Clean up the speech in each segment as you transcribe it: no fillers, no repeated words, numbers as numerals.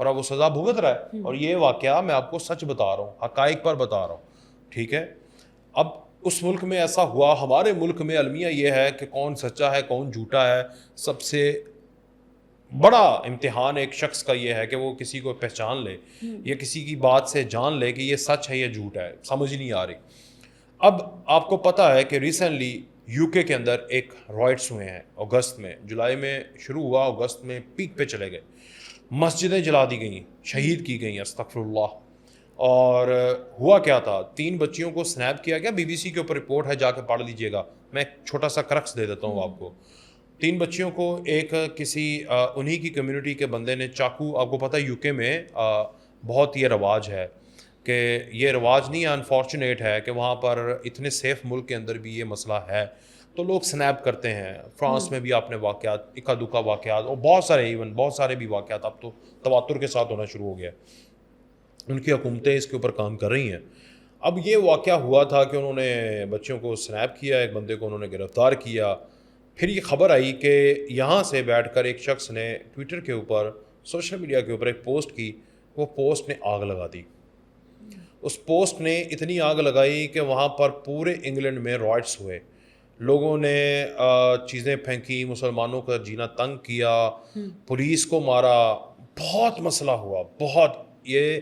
اور اب وہ سزا بھگت رہا ہے. اور یہ واقعہ میں آپ کو سچ بتا رہا ہوں, حقائق پر بتا رہا ہوں, ٹھیک ہے. اب اس ملک میں ایسا ہوا, ہمارے ملک میں المیہ یہ ہے کہ کون سچا ہے کون جھوٹا ہے. سب سے بڑا امتحان ایک شخص کا یہ ہے کہ وہ کسی کو پہچان لے یا کسی کی بات سے جان لے کہ یہ سچ ہے یا جھوٹ ہے, سمجھ نہیں آ رہی. اب آپ کو پتہ ہے کہ ریسنٹلی یو کے اندر ایک رائٹس ہوئے ہیں اگست میں, جولائی میں شروع ہوا, اگست میں پیک پہ چلے گئے, مسجدیں جلا دی گئیں, شہید کی گئیں, استغفر اللہ. اور ہوا کیا تھا, 3 بچیوں کو سنیپ کیا گیا, BBC کے اوپر رپورٹ ہے, جا کے پڑھ لیجئے گا. میں ایک چھوٹا سا کرکس دے دیتا ہوں آپ کو. 3 بچیوں کو ایک کسی انہی کی کمیونٹی کے بندے نے چاقو, آپ کو پتہ ہے UK میں بہت یہ رواج ہے کہ یہ رواج نہیں ہے, انفارچونیٹ ہے کہ وہاں پر اتنے سیف ملک کے اندر بھی یہ مسئلہ ہے, تو لوگ سنیپ کرتے ہیں. فرانس میں بھی آپ نے واقعات, اکا دکا واقعات, اور بہت سارے ایون بہت سارے بھی واقعات اب تو تواتر کے ساتھ ہونا شروع ہو گیا. ان کی حکومتیں اس کے اوپر کام کر رہی ہیں. اب یہ واقعہ ہوا تھا کہ انہوں نے بچوں کو سنیپ کیا, ایک بندے کو انہوں نے گرفتار کیا. پھر یہ خبر آئی کہ یہاں سے بیٹھ کر ایک شخص نے ٹویٹر کے اوپر, سوشل میڈیا کے اوپر ایک پوسٹ کی, وہ پوسٹ نے آگ لگا دی. اس پوسٹ نے اتنی آگ لگائی کہ وہاں پر پورے انگلینڈ میں رائٹس ہوئے, لوگوں نے چیزیں پھینکی, مسلمانوں کا جینا تنگ کیا, پولیس کو مارا, بہت مسئلہ ہوا بہت. یہ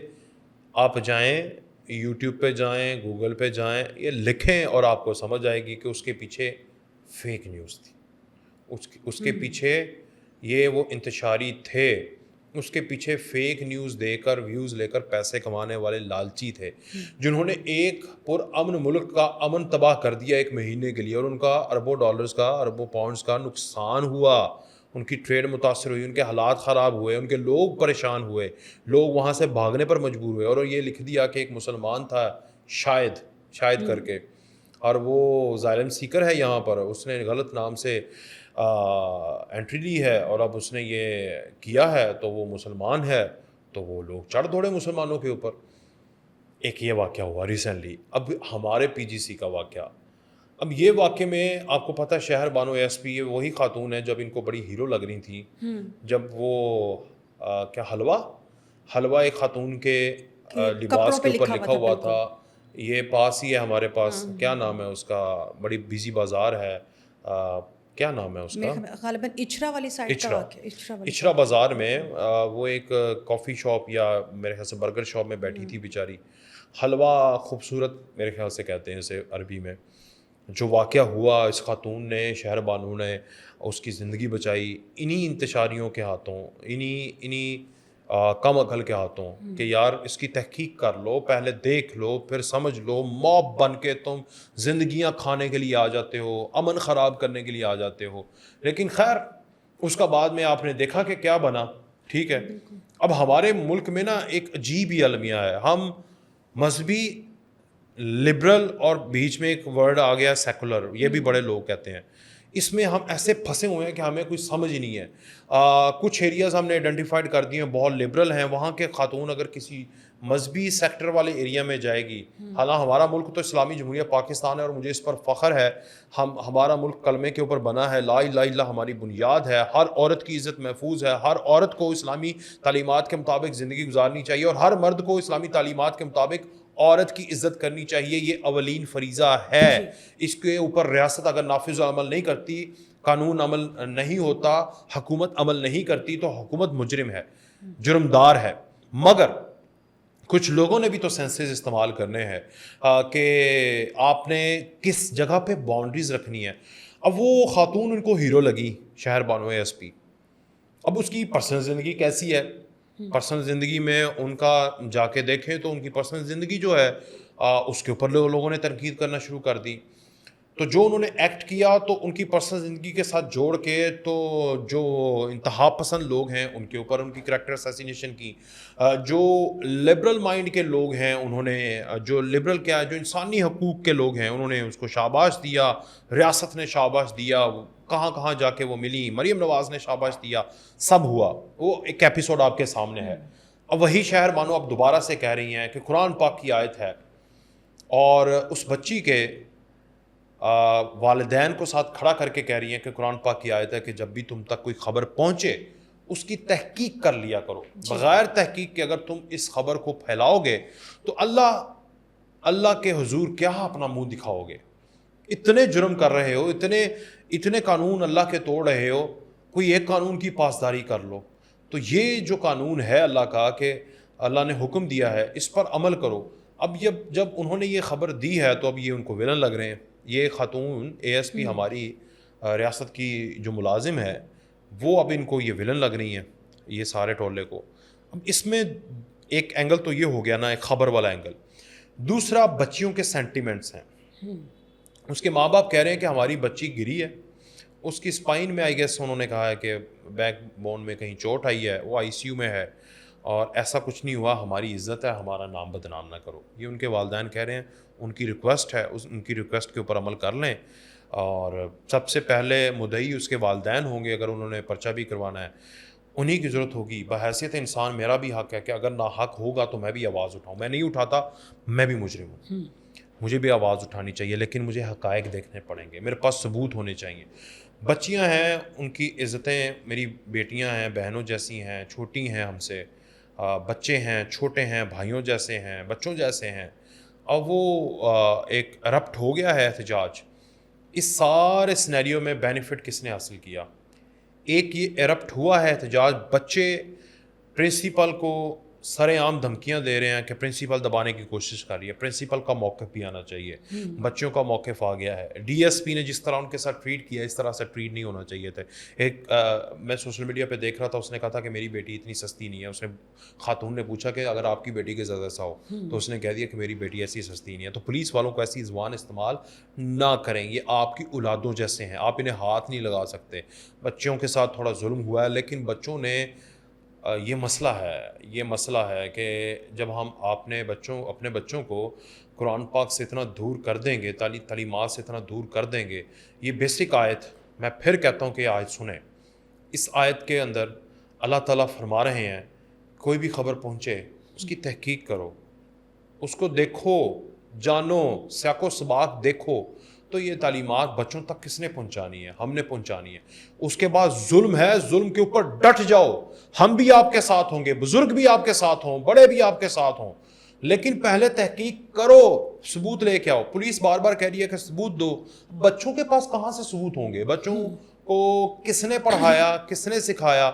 آپ جائیں یوٹیوب پہ جائیں, گوگل پہ جائیں, یہ لکھیں اور آپ کو سمجھ آئے گی کہ اس کے پیچھے فیک نیوز تھی, اس کے پیچھے یہ وہ انتشاری تھے, اس کے پیچھے فیک نیوز دے کر ویوز لے کر پیسے کمانے والے لالچی تھے, جنہوں نے ایک پر امن ملک کا امن تباہ کر دیا 1 مہینے کے لیے, اور ان کا اربوں ڈالرز کا, اربوں پاؤنڈز کا نقصان ہوا, ان کی ٹریڈ متاثر ہوئی, ان کے حالات خراب ہوئے, ان کے لوگ پریشان ہوئے, لوگ وہاں سے بھاگنے پر مجبور ہوئے. اور یہ لکھ دیا کہ ایک مسلمان تھا شاید کر کے, اور وہ ظالم سیکر ہے یہاں پر, اس نے غلط نام سے انٹری لی ہے اور اب اس نے یہ کیا ہے تو وہ مسلمان ہے, تو وہ لوگ چڑھ دوڑے مسلمانوں کے اوپر. ایک یہ واقعہ ہوا ریسنٹلی. اب ہمارے PGC کا واقعہ, اب یہ واقعے میں آپ کو پتہ ہے شہر بانو ASP یہ وہی خاتون ہے جب ان کو بڑی ہیرو لگ رہی تھی, جب وہ کیا حلوہ ایک خاتون کے لباس کے اوپر لکھا ہوا تھا, یہ پاس ہی ہے ہمارے پاس, کیا نام ہے اس کا, بڑی بیزی بازار ہے, کیا نام ہے اس کا, غالباً اچھرا والی سائڈ کا واقعہ, اچھرا بازار میں وہ ایک کافی شاپ یا میرے خیال سے برگر شاپ میں بیٹھی تھی بیچاری. حلوہ خوبصورت میرے خیال سے کہتے ہیں اسے عربی میں. جو واقعہ ہوا, اس خاتون نے, شہر بانو نے اس کی زندگی بچائی انہی انتشاریوں کے ہاتھوں, انہی کم عقل کے ہاتھوں, کہ یار اس کی تحقیق کر لو, پہلے دیکھ لو, پھر سمجھ لو. موب بن کے تم زندگیاں کھانے کے لیے آ جاتے ہو, امن خراب کرنے کے لیے آ جاتے ہو. لیکن خیر اس کا بعد میں آپ نے دیکھا کہ کیا بنا, ٹھیک ہے. اب ہمارے ملک میں نا ایک عجیب ہی المیہ ہے, ہم مذہبی لبرل اور بیچ میں ایک ورڈ آ گیا سیکولر, یہ بھی بڑے لوگ کہتے ہیں. اس میں ہم ایسے پھنسے ہوئے ہیں کہ ہمیں کوئی سمجھ ہی نہیں ہے. کچھ ایریاز ہم نے آئیڈینٹیفائڈ کر دیے ہیں بہت لبرل ہیں, وہاں کے خاتون اگر کسی مذہبی سیکٹر والے ایریا میں جائے گی, حالانکہ ہمارا ملک تو اسلامی جمہوریہ پاکستان ہے اور مجھے اس پر فخر ہے, ہمارا ملک کلمے کے اوپر بنا ہے, لا الہ الا اللہ ہماری بنیاد ہے, ہر عورت کی عزت محفوظ ہے, ہر عورت کو اسلامی تعلیمات کے مطابق زندگی گزارنی چاہیے, اور ہر مرد کو اسلامی تعلیمات کے مطابق عورت کی عزت کرنی چاہیے, یہ اولین فریضہ ہے. اس کے اوپر ریاست اگر نافذ عمل نہیں کرتی, قانون عمل نہیں ہوتا, حکومت عمل نہیں کرتی, تو حکومت مجرم ہے, جرمدار ہے. مگر کچھ لوگوں نے بھی تو سینسز استعمال کرنے ہیں کہ آپ نے کس جگہ پہ باؤنڈریز رکھنی ہے. اب وہ خاتون ان کو ہیرو لگی, شہر بانو ASP. اب اس کی پرسنل زندگی کیسی ہے, پرسنل زندگی میں ان کا جا کے دیکھیں تو ان کی پرسنل زندگی جو ہے اس کے اوپر لوگوں نے تنقید کرنا شروع کر دی. تو جو انہوں نے ایکٹ کیا تو ان کی پرسنل زندگی کے ساتھ جوڑ کے, تو جو انتہا پسند لوگ ہیں ان کے اوپر ان کی کریکٹر اسیسینیشن کی. جو لبرل مائنڈ کے لوگ ہیں انہوں نے, جو لبرل کیا جو انسانی حقوق کے لوگ ہیں انہوں نے اس کو شاباش دیا, ریاست نے شاباش دیا, کہاں کہاں جا کے وہ ملی, مریم نواز نے شاباش دیا, سب ہوا. وہ ایک ایپیسوڈ آپ کے سامنے ہے. اب وہی شہر بانو اب دوبارہ سے کہہ رہی ہیں کہ قرآن پاک کی آیت ہے, اور اس بچی کے والدین کو ساتھ کھڑا کر کے کہہ رہی ہیں کہ قرآن پاک کی آیت ہے کہ جب بھی تم تک کوئی خبر پہنچے اس کی تحقیق کر لیا کرو. بغیر تحقیق کے اگر تم اس خبر کو پھیلاؤ گے تو اللہ کے حضور کیا اپنا منہ دکھاؤ گے؟ اتنے جرم کر رہے ہو, اتنے قانون اللہ کے توڑ رہے ہو, کوئی ایک قانون کی پاسداری کر لو. تو یہ جو قانون ہے اللہ کا کہ اللہ نے حکم دیا ہے, اس پر عمل کرو. اب جب انہوں نے یہ خبر دی ہے تو اب یہ ان کو ویلن لگ رہے ہیں. یہ خاتون اے ایس پی ہماری ریاست کی جو ملازم ہے وہ اب ان کو یہ ویلن لگ رہی ہیں, یہ سارے ٹولے کو. اب اس میں ایک اینگل تو یہ ہو گیا نا, ایک خبر والا اینگل. دوسرا بچیوں کے سینٹیمنٹس ہیں. اس کے ماں باپ کہہ رہے ہیں کہ ہماری بچی گری ہے, اس کی اسپائن میں آئی گیس انہوں نے کہا ہے کہ بیک بون میں کہیں چوٹ آئی ہے, وہ آئی سی یو میں ہے, اور ایسا کچھ نہیں ہوا, ہماری عزت ہے, ہمارا نام بدنام نہ کرو. یہ ان کے والدین کہہ رہے ہیں. ان کی ریکویسٹ ہے, ان کی ریکویسٹ کے اوپر عمل کر لیں. اور سب سے پہلے مدعی اس کے والدین ہوں گے, اگر انہوں نے پرچہ بھی کروانا ہے انہی کی ضرورت ہوگی. بحیثیت انسان میرا بھی حق ہے کہ اگر ناحق ہوگا تو میں بھی آواز اٹھاؤں. میں نہیں اٹھاتا, میں بھی مجرم ہوں, مجھے بھی آواز اٹھانی چاہیے, لیکن مجھے حقائق دیکھنے پڑیں گے, میرے پاس ثبوت ہونے چاہیے. بچیاں ہیں, ان کی عزتیں میری بیٹیاں ہیں, بہنوں جیسی ہیں, چھوٹی ہیں ہم سے. بچے ہیں, چھوٹے ہیں, بھائیوں جیسے ہیں, بچوں جیسے ہیں. اب وہ ایک رپٹ ہو گیا ہے احتجاج. اس سارے سینیریو میں بینیفٹ کس نے حاصل کیا؟ ایک یہ ایرپٹ ہوا ہے احتجاج, بچے پرنسپل کو سر عام دھمکیاں دے رہے ہیں کہ پرنسپل دبانے کی کوشش کر رہی ہے. پرنسپل کا موقف بھی آنا چاہیے, بچوں کا موقف آ گیا ہے. ڈی ایس پی نے جس طرح ان کے ساتھ ٹریٹ کیا اس طرح سے ٹریٹ نہیں ہونا چاہیے تھے. ایک میں سوشل میڈیا پہ دیکھ رہا تھا, اس نے کہا تھا کہ میری بیٹی اتنی سستی نہیں ہے. اس نے خاتون نے پوچھا کہ اگر آپ کی بیٹی کے زیادہ ایسا ہو, تو اس نے کہہ دیا کہ میری بیٹی ایسی سستی نہیں ہے. تو پولیس والوں کو ایسی زبان استعمال نہ کریں, یہ آپ کی اولادوں جیسے ہیں, آپ انہیں ہاتھ نہیں لگا سکتے. بچوں کے ساتھ تھوڑا ظلم ہوا ہے, لیکن بچوں نے یہ مسئلہ ہے کہ جب ہم اپنے بچوں کو قرآن پاک سے اتنا دور کر دیں گے, تعلیمات سے اتنا دور کر دیں گے. یہ بیسک آیت, میں پھر کہتا ہوں کہ یہ آیت سنیں. اس آیت کے اندر اللہ تعالیٰ فرما رہے ہیں کوئی بھی خبر پہنچے اس کی تحقیق کرو, اس کو دیکھو, جانو, سیاق و سباق دیکھو. تو یہ تعلیمات بچوں تک کس نے پہنچانی ہے؟ ہم نے پہنچانی ہے. اس کے بعد ظلم ہے, ظلم کے اوپر ڈٹ جاؤ. ہم بھی آپ کے ساتھ ہوں گے, بزرگ بھی آپ کے ساتھ ہوں, بڑے بھی آپ کے ساتھ ہوں, لیکن پہلے تحقیق کرو, ثبوت لے کے آؤ. پولیس بار بار کہہ رہی ہے کہ ثبوت دو. بچوں کے پاس کہاں سے ثبوت ہوں گے؟ بچوں کو کس نے پڑھایا, کس نے سکھایا؟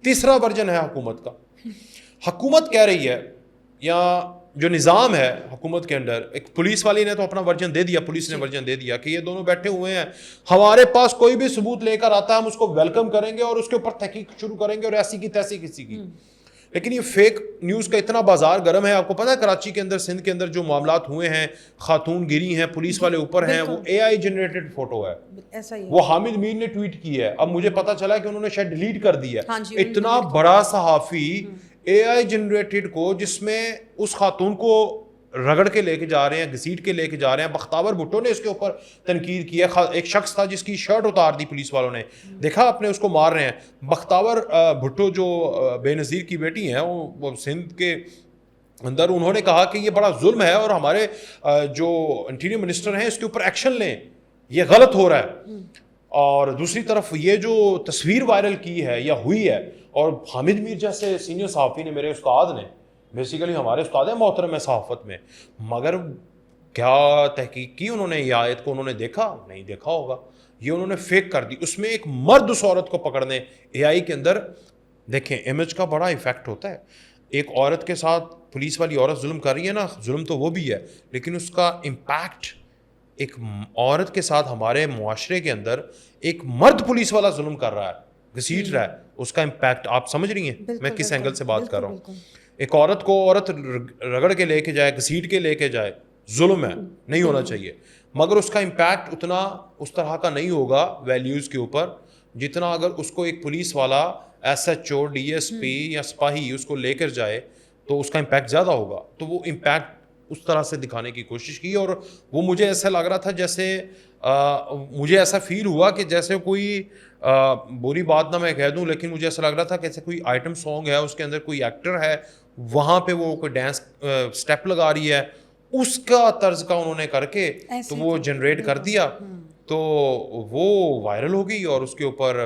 تیسرا ورژن ہے حکومت کا. حکومت کہہ رہی ہے, یا جو نظام ہے حکومت کے اندر, ایک پولیس والی نے تو اپنا ورژن دے دیا, پولیس نے ورژن دے دیا کہ یہ دونوں بیٹھے ہوئے ہیں, ہمارے پاس کوئی بھی ثبوت لے کر آتا ہے ہم اس کو ویلکم کریں گے اور اس کے اوپر تحقیق شروع کریں گے, اور ایسی کی تیسی کسی کی. لیکن یہ فیک نیوز کا اتنا بازار گرم ہے. آپ کو پتا ہے کراچی کے اندر, سندھ کے اندر جو معاملات ہوئے ہیں, خاتون گری ہیں, پولیس والے اوپر ہیں, وہ اے آئی جنریٹڈ فوٹو ہے. وہ حامد میر نے ٹویٹ کی ہے. اب مجھے پتا چلا کہ انہوں نے شاید ڈیلیٹ کر دی ہے. اتنا بڑا صحافی اے آئی جنریٹڈ کو, جس میں اس خاتون کو رگڑ کے لے کے جا رہے ہیں, گھسیٹ کے لے کے جا رہے ہیں. بختاور بھٹو نے اس کے اوپر تنقید کی ہے. ایک شخص تھا جس کی شرٹ اتار دی پولیس والوں نے, دیکھا اپنے اس کو مار رہے ہیں. بختاور بھٹو جو بے نظیر کی بیٹی ہیں, وہ سندھ کے اندر, انہوں نے کہا کہ یہ بڑا ظلم ہے اور ہمارے جو انٹیریئر منسٹر ہیں اس کے اوپر ایکشن لیں, یہ غلط ہو رہا ہے. اور دوسری طرف یہ جو تصویر وائرل کی ہے یا ہوئی ہے, اور حامد میر جیسے سینئر صحافی نے, میرے استاد نے, بیسیکلی ہمارے استاد ہیں محترم ہے صحافت میں, مگر کیا تحقیق کی انہوں نے؟ یہ آیت کو انہوں نے دیکھا نہیں دیکھا ہوگا, یہ انہوں نے فیک کر دی. اس میں ایک مرد اس عورت کو پکڑنے اے آئی کے اندر, دیکھیں امیج کا بڑا ایفیکٹ ہوتا ہے. ایک عورت کے ساتھ پولیس والی عورت ظلم کر رہی ہے نا, ظلم تو وہ بھی ہے, لیکن اس کا امپیکٹ ایک عورت کے ساتھ ہمارے معاشرے کے اندر ایک مرد پولیس والا ظلم کر رہا ہے, گھسیٹ رہا ہے, اس کا امپیکٹ آپ سمجھ رہی ہیں میں کس اینگل سے بات کر رہا ہوں. ایک عورت کو عورت رگڑ کے لے کے جائے, گھسیٹ کے لے کے جائے, ظلم ہے, نہیں ہونا چاہیے, مگر اس کا امپیکٹ اتنا اس طرح کا نہیں ہوگا ویلیوز کے اوپر جتنا اگر اس کو ایک پولیس والا S H O, D S P یا سپاہی اس کو لے کر جائے تو اس کا امپیکٹ زیادہ ہوگا. تو وہ امپیکٹ اس طرح سے دکھانے کی کوشش کی, اور وہ مجھے ایسا لگ رہا تھا جیسے مجھے ایسا فیل ہوا کہ جیسے کوئی بری بات نہ میں کہہ دوں, لیکن مجھے ایسا لگ رہا تھا کہ جیسے کوئی آئٹم سانگ ہے, اس کے اندر کوئی ایکٹر ہے, وہاں پہ وہ کوئی ڈانس اسٹیپ لگا رہی ہے, اس کا طرز کا انہوں نے کر کے تو وہ جنریٹ کر دیا, تو وہ وائرل ہو گئی, اور اس کے اوپر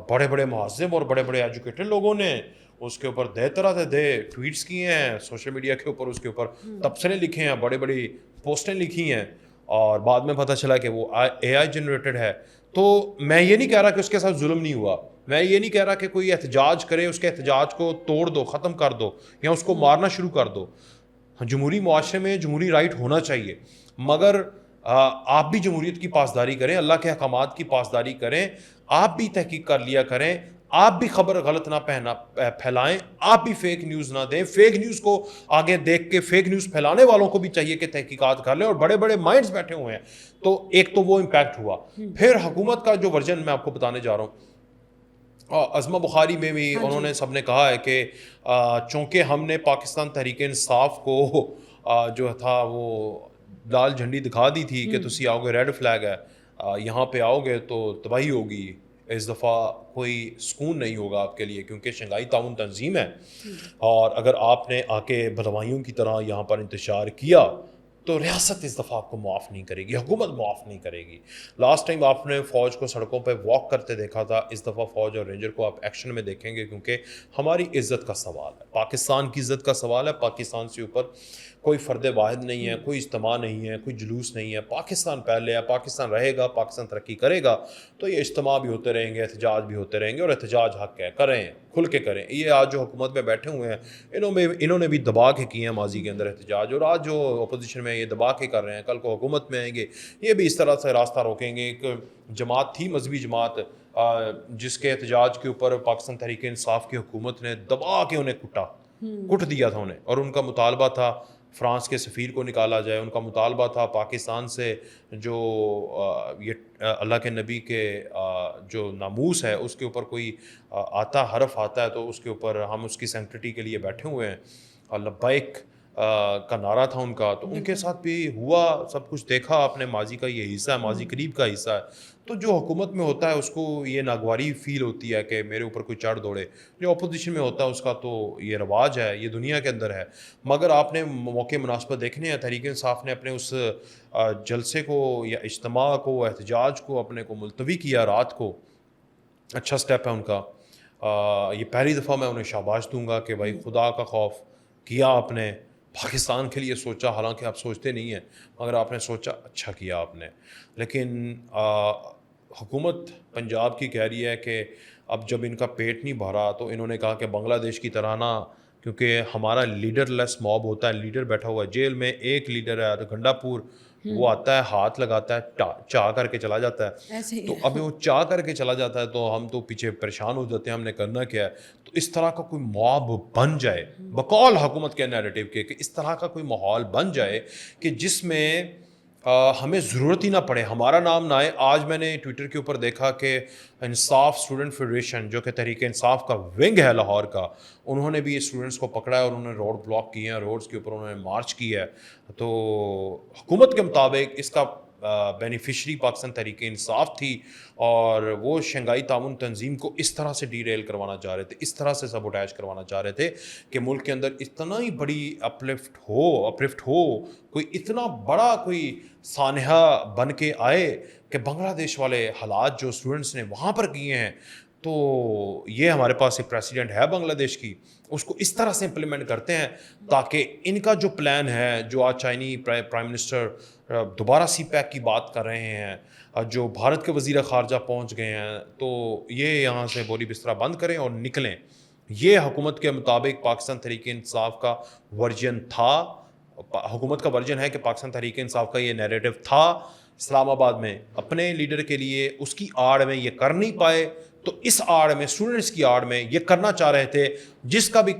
بڑے بڑے مہذب اور بڑے بڑے ایجوکیٹڈ لوگوں نے اس کے اوپر دے طرح دے ٹویٹس کیے ہیں سوشل میڈیا کے اوپر, اس کے اوپر تبصرے لکھے ہیں, بڑی بڑی پوسٹیں لکھی ہیں, اور بعد میں پتہ چلا کہ وہ اے آئی جنریٹڈ ہے. تو میں یہ نہیں کہہ رہا کہ اس کے ساتھ ظلم نہیں ہوا, میں یہ نہیں کہہ رہا کہ کوئی احتجاج کرے اس کے احتجاج کو توڑ دو, ختم کر دو یا اس کو مارنا شروع کر دو. جمہوری معاشرے میں جمہوری رائٹ ہونا چاہیے, مگر آپ بھی جمہوریت کی پاسداری کریں, اللہ کے احکامات کی پاسداری کریں, آپ بھی تحقیق کر لیا کریں, آپ بھی خبر غلط نہ پھیلائیں, آپ بھی فیک نیوز نہ دیں. فیک نیوز کو آگے دیکھ کے فیک نیوز پھیلانے والوں کو بھی چاہیے کہ تحقیقات کر لیں, اور بڑے بڑے مائنڈز بیٹھے ہوئے ہیں. تو ایک تو وہ امپیکٹ ہوا. پھر حکومت کا جو ورژن میں آپ کو بتانے جا رہا ہوں, عظمہ بخاری میں بھی انہوں نے سب نے کہا ہے کہ چونکہ ہم نے پاکستان تحریک انصاف کو جو تھا وہ لال جھنڈی دکھا دی تھی کہ تسی آؤ گے, ریڈ فلیگ ہے, یہاں پہ آؤ گے تو تباہی ہوگی, اس دفعہ کوئی سکون نہیں ہوگا آپ کے لیے, کیونکہ شنگھائی تعاون تنظیم ہے, اور اگر آپ نے آ کے بدمائیوں کی طرح یہاں پر انتشار کیا تو ریاست اس دفعہ آپ کو معاف نہیں کرے گی, حکومت معاف نہیں کرے گی. لاسٹ ٹائم آپ نے فوج کو سڑکوں پہ واک کرتے دیکھا تھا, اس دفعہ فوج اور رینجر کو آپ ایکشن میں دیکھیں گے, کیونکہ ہماری عزت کا سوال ہے, پاکستان کی عزت کا سوال ہے. پاکستان سے اوپر کوئی فرد واحد نہیں ہے, کوئی اجتماع نہیں ہے, کوئی جلوس نہیں ہے. پاکستان پہلے ہے, پاکستان رہے گا, پاکستان ترقی کرے گا تو یہ اجتماع بھی ہوتے رہیں گے, احتجاج بھی ہوتے رہیں گے, اور احتجاج حق ہے, کریں, کھل کے کریں. یہ آج جو حکومت میں بیٹھے ہوئے ہیں انہوں نے بھی دبا کے کیے ہیں ماضی کے اندر احتجاج, اور آج جو اپوزیشن میں یہ دبا کے کر رہے ہیں, کل کو حکومت میں آئیں گے یہ بھی اس طرح سے راستہ روکیں گے. ایک جماعت تھی, مذہبی جماعت, جس کے احتجاج کے اوپر پاکستان تحریک انصاف کی حکومت نے دبا کے انہیں کٹ دیا تھا انہیں, اور ان کا مطالبہ تھا فرانس کے سفیر کو نکالا جائے, ان کا مطالبہ تھا پاکستان سے جو یہ اللہ کے نبی کے جو ناموس ہے اس کے اوپر کوئی حرف آتا ہے تو اس کے اوپر ہم اس کی سینکٹریٹی کے لیے بیٹھے ہوئے ہیں, لبیک کا نعرہ تھا ان کا. تو ان کے ساتھ بھی ہوا, سب کچھ دیکھا آپ نے, ماضی کا یہ حصہ ہے, ماضی قریب کا حصہ ہے. تو جو حکومت میں ہوتا ہے اس کو یہ ناگواری فیل ہوتی ہے کہ میرے اوپر کوئی چڑھ دوڑے. جو اپوزیشن میں ہوتا ہے اس کا تو یہ رواج ہے, یہ دنیا کے اندر ہے. مگر آپ نے موقع مناسبت دیکھنے ہیں, تحریک انصاف نے اپنے اس جلسے کو یا اجتماع کو, احتجاج کو اپنے کو ملتوی کیا رات کو, اچھا سٹیپ ہے ان کا. یہ پہلی دفعہ میں انہیں شاباش دوں گا کہ بھائی خدا کا خوف کیا آپ نے, پاکستان کے لیے سوچا, حالانکہ آپ سوچتے نہیں ہیں مگر آپ نے سوچا, اچھا کیا آپ نے. لیکن حکومت پنجاب کی کہہ رہی ہے کہ اب جب ان کا پیٹ نہیں بھرا تو انہوں نے کہا کہ بنگلہ دیش کی طرح نا, کیونکہ ہمارا لیڈر لیس موب ہوتا ہے, لیڈر بیٹھا ہوا ہے جیل میں, ایک لیڈر ہے گنڈا پور, وہ آتا ہے, ہاتھ لگاتا ہے, چاہ کر کے چلا جاتا ہے. تو اب وہ چاہ کر کے چلا جاتا ہے تو ہم تو پیچھے پریشان ہو جاتے ہیں, ہم نے کرنا کیا ہے. تو اس طرح کا کوئی موب بن جائے بقول حکومت کے نیریٹو کے, کہ اس طرح کا کوئی ماحول بن جائے کہ جس میں ہمیں ضرورت ہی نہ پڑے, ہمارا نام نہ آئے. آج میں نے ٹویٹر کے اوپر دیکھا کہ انصاف اسٹوڈنٹ فیڈریشن جو کہ تحریک انصاف کا ونگ ہے لاہور کا, انہوں نے بھی اسٹوڈنٹس کو پکڑا ہے اور انہوں نے روڈ بلاک کیے ہیں, روڈز کے اوپر انہوں نے مارچ کی ہے. تو حکومت کے مطابق اس کا بینیفیشری پاکستان تحریک انصاف تھی, اور وہ شنگھائی تعاون تنظیم کو اس طرح سے ڈی ریل کروانا چاہ رہے تھے, اس طرح سے سبوٹیج کروانا چاہ رہے تھے کہ ملک کے اندر اتنا ہی بڑی اپلفٹ ہو, کوئی اتنا بڑا کوئی سانحہ بن کے آئے کہ بنگلہ دیش والے حالات جو اسٹوڈنٹس نے وہاں پر کیے ہیں, تو یہ ہمارے پاس ایک پریسیڈنٹ ہے بنگلہ دیش کی, اس کو اس طرح سے امپلیمنٹ کرتے ہیں تاکہ ان کا جو پلان ہے, جو آج چائنی پرائم منسٹر دوبارہ سی پیک کی بات کر رہے ہیں, جو بھارت کے وزیر خارجہ پہنچ گئے ہیں, تو یہ یہاں سے بولی بسترا بند کریں اور نکلیں. یہ حکومت کے مطابق پاکستان تحریک انصاف کا ورژن تھا, حکومت کا ورژن ہے کہ پاکستان تحریک انصاف کا یہ نیریٹو تھا. اسلام آباد میں اپنے لیڈر کے لیے اس کی آڑ میں یہ کر نہیں پائے, تو اس آڑ میں اسٹوڈنٹس کی آڑ میں یہ کرنا چاہ رہے تھے, جس کا بھی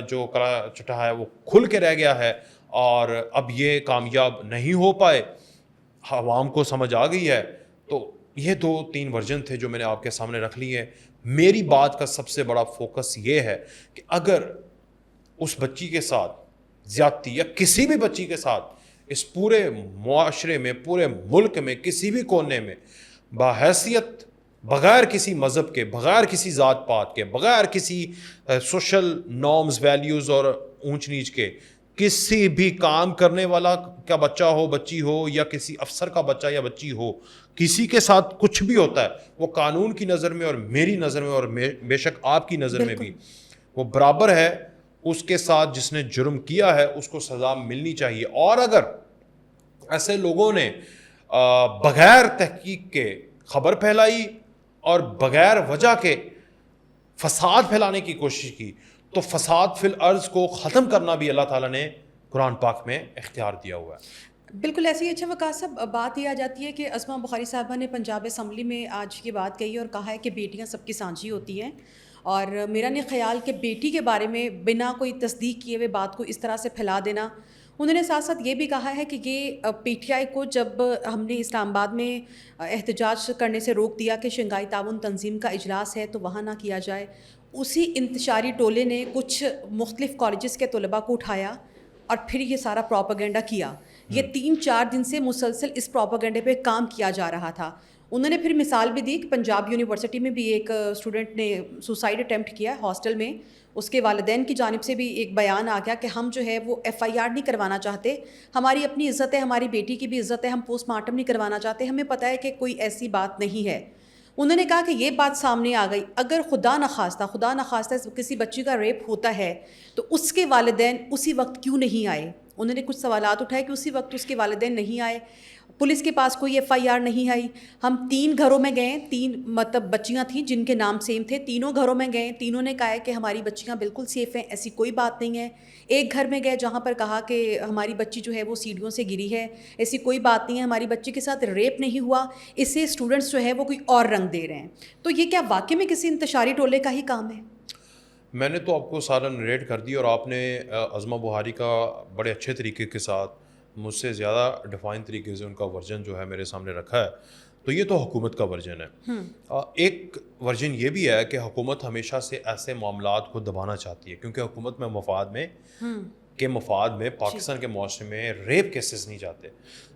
جو کلا چٹا ہے وہ کھل کے رہ گیا ہے, اور اب یہ کامیاب نہیں ہو پائے. عوام کو سمجھ آ گئی ہے. تو یہ 2-3 ورژن تھے جو میں نے آپ کے سامنے رکھ لی ہیں. میری بات کا سب سے بڑا فوکس یہ ہے کہ اگر اس بچی کے ساتھ زیادتی یا کسی بھی بچی کے ساتھ اس پورے معاشرے میں, پورے ملک میں, کسی بھی کونے میں بحیثیت, بغیر کسی مذہب کے, بغیر کسی ذات پات کے, بغیر کسی سوشل نارمز ویلیوز اور اونچ نیچ کے, کسی بھی کام کرنے والا کا بچہ ہو, بچی ہو, یا کسی افسر کا بچہ یا بچی ہو, کسی کے ساتھ کچھ بھی ہوتا ہے, وہ قانون کی نظر میں اور میری نظر میں اور بے شک آپ کی نظر میں بھی وہ برابر ہے. اس کے ساتھ جس نے جرم کیا ہے اس کو سزا ملنی چاہیے. اور اگر ایسے لوگوں نے بغیر تحقیق کے خبر پھیلائی اور بغیر وجہ کے فساد پھیلانے کی کوشش کی, تو فساد فی الارض کو ختم کرنا بھی اللہ تعالیٰ نے قرآن پاک میں اختیار دیا ہوا ہے. بالکل ایسے ہی. اچھا وقاص صاحب, بات یہ آ جاتی ہے کہ عظمیٰ بخاری صاحبہ نے پنجاب اسمبلی میں آج یہ بات کہی اور کہا ہے کہ بیٹیاں سب کی سانجھی ہوتی ہیں, اور میرا نہیں خیال کہ بیٹی کے بارے میں بنا کوئی تصدیق کیے ہوئے بات کو اس طرح سے پھیلا دینا. انہوں نے ساتھ ساتھ یہ بھی کہا ہے کہ یہ پی ٹی آئی کو جب ہم نے اسلام آباد میں احتجاج کرنے سے روک دیا کہ شنگھائی تعاون تنظیم کا اجلاس ہے تو وہاں نہ کیا جائے, اسی انتشاری ٹولے نے کچھ مختلف کالجز کے طلباء کو اٹھایا اور پھر یہ سارا پروپیگنڈا کیا. یہ 3-4 دن سے مسلسل اس پروپیگنڈے پہ کام کیا جا رہا تھا. انہوں نے پھر مثال بھی دی کہ پنجاب یونیورسٹی میں بھی ایک اسٹوڈنٹ نے سوسائڈ اٹیمپٹ کیا ہاسٹل میں. اس کے والدین کی جانب سے بھی ایک بیان آ گیا کہ ہم جو ہے وہ ایف آئی آر نہیں کروانا چاہتے, ہماری اپنی عزت ہے, ہماری بیٹی کی بھی عزت ہے, ہم پوسٹ مارٹم نہیں کروانا چاہتے, ہمیں پتہ ہے کہ کوئی ایسی بات نہیں ہے. انہوں نے کہا کہ یہ بات سامنے آ گئی, اگر خدا نخواستہ کسی بچی کا ریپ ہوتا ہے تو اس کے والدین اسی وقت کیوں نہیں آئے. انہوں نے کچھ سوالات اٹھائے کہ اسی وقت اس کے والدین نہیں آئے, پولیس کے پاس کوئی ایف آئی آر نہیں آئی. ہم 3 گھروں میں گئے, 3 مطلب بچیاں تھیں جن کے نام سیم تھے, تینوں گھروں میں گئے, تینوں نے کہا ہے کہ ہماری بچیاں بالکل سیف ہیں, ایسی کوئی بات نہیں ہے. ایک گھر میں گئے جہاں پر کہا کہ ہماری بچی جو ہے وہ سیڑھیوں سے گری ہے, ایسی کوئی بات نہیں ہے, ہماری بچی کے ساتھ ریپ نہیں ہوا, اس سے اسٹوڈنٹس جو ہے وہ کوئی اور رنگ دے رہے ہیں. تو یہ کیا واقعی میں کسی انتشاری ٹولے کا ہی کام ہے؟ میں نے تو آپ کو سارا نریٹ کر دی اور آپ نے عظمیٰ بخاری کا بڑے اچھے طریقے کے ساتھ مجھ سے زیادہ ڈیفائن طریقے سے ان کا ورژن جو ہے میرے سامنے رکھا ہے. تو یہ تو حکومت کا ورژن ہے. ایک ورژن یہ بھی ہے کہ حکومت ہمیشہ سے ایسے معاملات کو دبانا چاہتی ہے کیونکہ حکومت میں مفاد میں پاکستان کے معاشرے میں ریپ کیسز نہیں جاتے.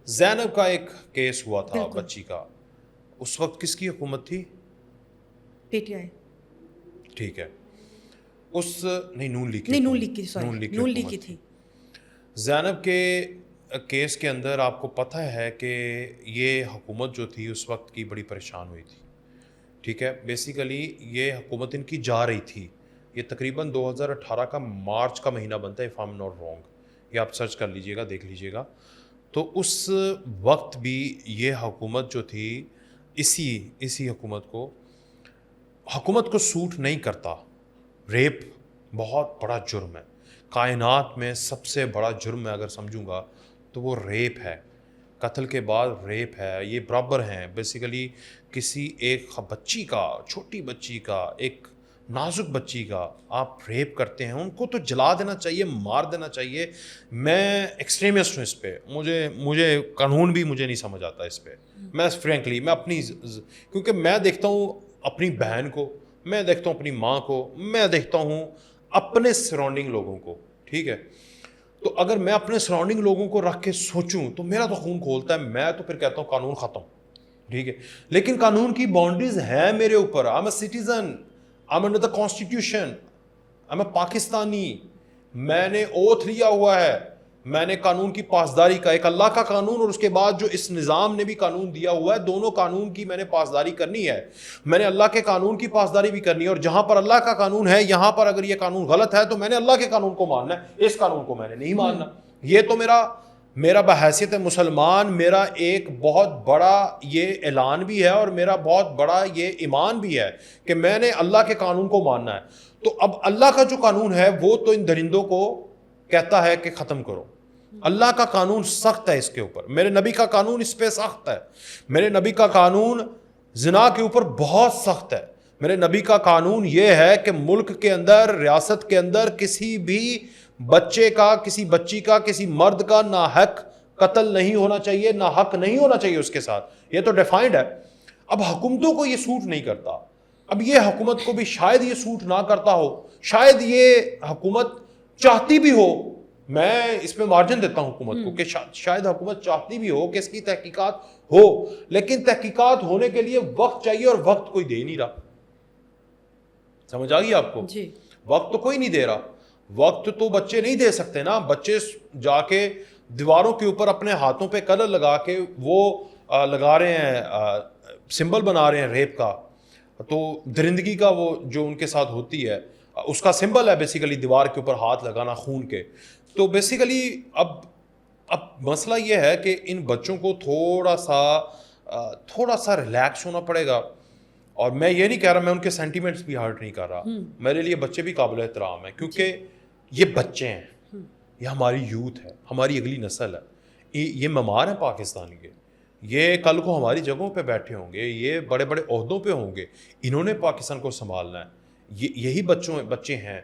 زینب کا ایک کیس ہوا تھا بچی کا, اس وقت کس کی حکومت تھی؟ P T I. ٹھیک ہے, نون لیگ کی تھی. زینب کے کیس کے اندر آپ کو پتہ ہے کہ یہ حکومت جو تھی اس وقت کی بڑی پریشان ہوئی تھی. ٹھیک ہے, بیسیکلی یہ حکومت ان کی جا رہی تھی. یہ تقریباً 2018 کا مارچ کا مہینہ بنتا ہے, if I am not wrong, یہ آپ سرچ کر لیجئے گا, دیکھ لیجئے گا. تو اس وقت بھی یہ حکومت جو تھی, اسی حکومت کو سوٹ نہیں کرتا. ریپ بہت بڑا جرم ہے, کائنات میں سب سے بڑا جرم میں اگر سمجھوں گا تو وہ ریپ ہے. قتل کے بعد ریپ ہے, یہ برابر ہیں. بیسیکلی کسی ایک بچی کا, چھوٹی بچی کا, ایک نازک بچی کا آپ ریپ کرتے ہیں, ان کو تو جلا دینا چاہیے, مار دینا چاہیے. میں ایکسٹریمسٹ ہوں اس پہ, مجھے قانون بھی مجھے نہیں سمجھ آتا اس پہ. میں فرینکلی میں اپنی, کیونکہ میں دیکھتا ہوں اپنی بہن کو, میں دیکھتا ہوں اپنی ماں کو, میں دیکھتا ہوں اپنے سراؤنڈنگ لوگوں کو. ٹھیک ہے, تو اگر میں اپنے سراؤنڈنگ لوگوں کو رکھ کے سوچوں تو میرا تو خون کھولتا ہے. میں تو پھر کہتا ہوں قانون ختم. ٹھیک ہے, لیکن قانون کی باؤنڈریز ہیں میرے اوپر. I am a citizen, I am under the constitution, I am a Pakistani. میں نے اوتھ لیا ہوا ہے, میں نے قانون کی پاسداری کا, ایک اللہ کا قانون اور اس کے بعد جو اس نظام نے بھی قانون دیا ہوا ہے, دونوں قانون کی میں نے پاسداری کرنی ہے. میں نے اللہ کے قانون کی پاسداری بھی کرنی ہے, اور جہاں پر اللہ کا قانون ہے یہاں پر اگر یہ قانون غلط ہے تو میں نے اللہ کے قانون کو ماننا ہے, اس قانون کو میں نے نہیں ماننا. یہ تو میرا بحیثیت مسلمان میرا ایک بہت بڑا یہ اعلان بھی ہے اور میرا بہت بڑا یہ ایمان بھی ہے کہ میں نے اللہ کے قانون کو ماننا ہے. تو اب اللہ کا جو قانون ہے وہ تو ان درندوں کو کہتا ہے کہ ختم کرو. اللہ کا قانون سخت ہے اس کے اوپر, میرے نبی کا قانون اس پہ سخت ہے. میرے نبی کا قانون زنا کے اوپر بہت سخت ہے. میرے نبی کا قانون یہ ہے کہ ملک کے اندر, ریاست کے اندر کسی بھی بچے کا, کسی بچی کا, کسی مرد کا ناحق قتل نہیں ہونا چاہیے, ناحق نہیں ہونا چاہیے اس کے ساتھ. یہ تو ڈیفائنڈ ہے. اب حکومتوں کو یہ سوٹ نہیں کرتا. اب یہ حکومت کو بھی شاید یہ سوٹ نہ کرتا ہو, شاید یہ حکومت چاہتی بھی ہو, میں اس میں مارجن دیتا ہوں حکومت کو کہ شاید حکومت چاہتی بھی ہو کہ اس کی تحقیقات ہو, لیکن تحقیقات ہونے کے لیے وقت چاہیے اور وقت کوئی دے نہیں رہا. سمجھ آ گئی آپ کو؟ جی. وقت تو کوئی نہیں دے رہا. وقت تو بچے نہیں دے سکتے نا, بچے جا کے دیواروں کے اوپر اپنے ہاتھوں پہ کلر لگا کے وہ لگا رہے ہیں, سمبل بنا رہے ہیں ریپ کا, تو درندگی کا وہ جو ان کے ساتھ ہوتی ہے اس کا سمبل ہے بیسیکلی دیوار کے اوپر ہاتھ لگانا خون کے. تو بیسیکلی اب مسئلہ یہ ہے کہ ان بچوں کو تھوڑا سا ریلیکس ہونا پڑے گا. اور میں یہ نہیں کہہ رہا, میں ان کے سینٹیمنٹس بھی ہرٹ نہیں کر رہا, میرے لیے بچے بھی قابل احترام ہیں کیونکہ یہ بچے ہیں, یہ ہماری یوتھ ہے, ہماری اگلی نسل ہے, یہ معمار ہیں پاکستان کے, یہ کل کو ہماری جگہوں پہ بیٹھے ہوں گے, یہ بڑے بڑے عہدوں پہ ہوں گے, انہوں نے پاکستان کو سنبھالنا ہے, یہی بچے ہیں.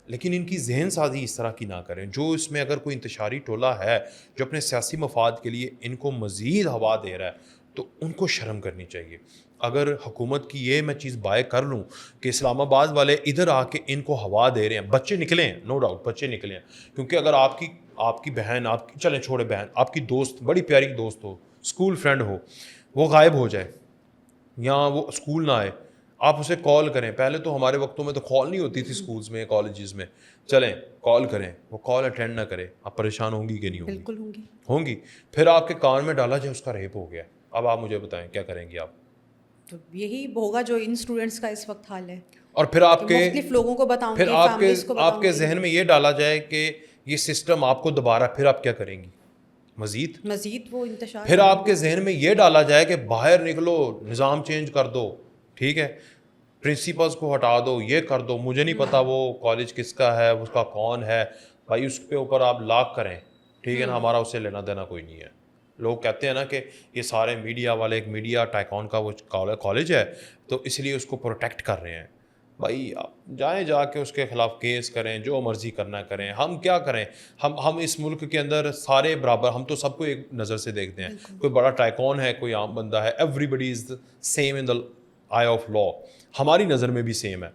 لیکن ان کی ذہن سازی اس طرح کی نہ کریں. جو اس میں اگر کوئی انتشاری ٹولہ ہے جو اپنے سیاسی مفاد کے لیے ان کو مزید ہوا دے رہا ہے تو ان کو شرم کرنی چاہیے. اگر حکومت کی یہ میں چیز بائے کر لوں کہ اسلام آباد والے ادھر آ کے ان کو ہوا دے رہے ہیں, بچے نکلے ہیں, نو ڈاؤٹ بچے نکلے ہیں, کیونکہ اگر آپ کی بہن, چلیں چھوڑے بہن, آپ کی دوست, بڑی پیاری دوست ہو, اسکول فرینڈ ہو, وہ غائب ہو جائے یا وہ اسکول نہ آئے, آپ اسے کال کریں. پہلے تو ہمارے وقتوں میں تو کال نہیں ہوتی تھی اسکولز میں, کالجز میں, چلیں کال کریں, وہ کال اٹینڈ نہ کرے, آپ پریشان ہوں گی کہ نہیں ہوں گی؟ بالکل ہوں گی. پھر آپ کے کان میں ڈالا جائے اس کا ریپ ہو گیا, اب آپ مجھے بتائیں کیا کریں گی آپ؟ تو یہی ہوگا جو ان اسٹوڈنٹس کا اس وقت حال ہے. اور پھر آپ کے مختلف لوگوں کو بتاؤں گی, پھر آپ کے ذہن میں یہ ڈالا جائے کہ یہ سسٹم آپ کو دوبارہ, پھر آپ کیا کریں گی؟ مزید وہ انتشار. پھر آپ کے ذہن میں یہ ڈالا جائے کہ باہر نکلو, نظام چینج کر دو, ٹھیک ہے, پرنسپلز کو ہٹا دو, یہ کر دو, مجھے نہیں پتا وہ کالج کس کا ہے, اس کا کون ہے, بھائی اس کے اوپر آپ لاک کریں, ٹھیک ہے نا, ہمارا اس سے لینا دینا کوئی نہیں ہے. لوگ کہتے ہیں نا کہ یہ سارے میڈیا والے, ایک میڈیا ٹائکون کا وہ کالج ہے تو اس لیے اس کو پروٹیکٹ کر رہے ہیں. بھائی آپ جائیں, جا کے اس کے خلاف کیس کریں, جو مرضی کرنا کریں, ہم کیا کریں, ہم اس ملک کے اندر سارے برابر, ہم تو سب کو ایک نظر سے دیکھتے ہیں, کوئی بڑا ٹائکون ہے, کوئی عام بندہ ہے, everybody is same in the eye of law, ہماری نظر میں بھی سیم ہے.